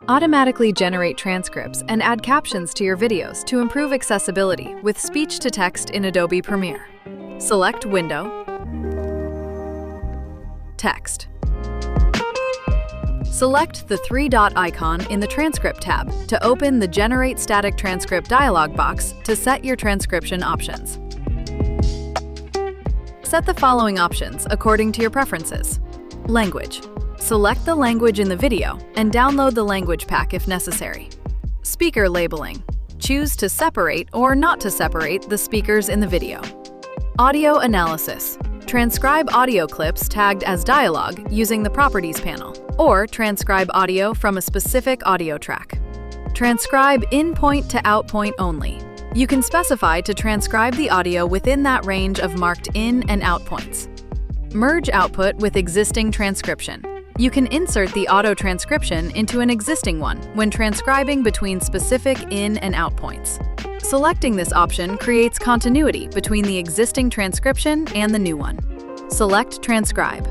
Automatically generate transcripts and add captions to your videos to improve accessibility with speech-to-text in Adobe Premiere. Select Window, Text. Select the three-dot icon in the Transcript tab to open the Generate Static Transcript dialog box to set your transcription options. Set the following options according to your preferences. Language. Select the language in the video and download the language pack if necessary. Speaker labeling. Choose to separate or not to separate the speakers in the video. Audio analysis. Transcribe audio clips tagged as dialogue using the Properties panel, or transcribe audio from a specific audio track. Transcribe in-point to out-point only. You can specify to transcribe the audio within that range of marked in and out points. Merge output with existing transcription. You can insert the auto-transcription into an existing one when transcribing between specific in and out points. Selecting this option creates continuity between the existing transcription and the new one. Select Transcribe.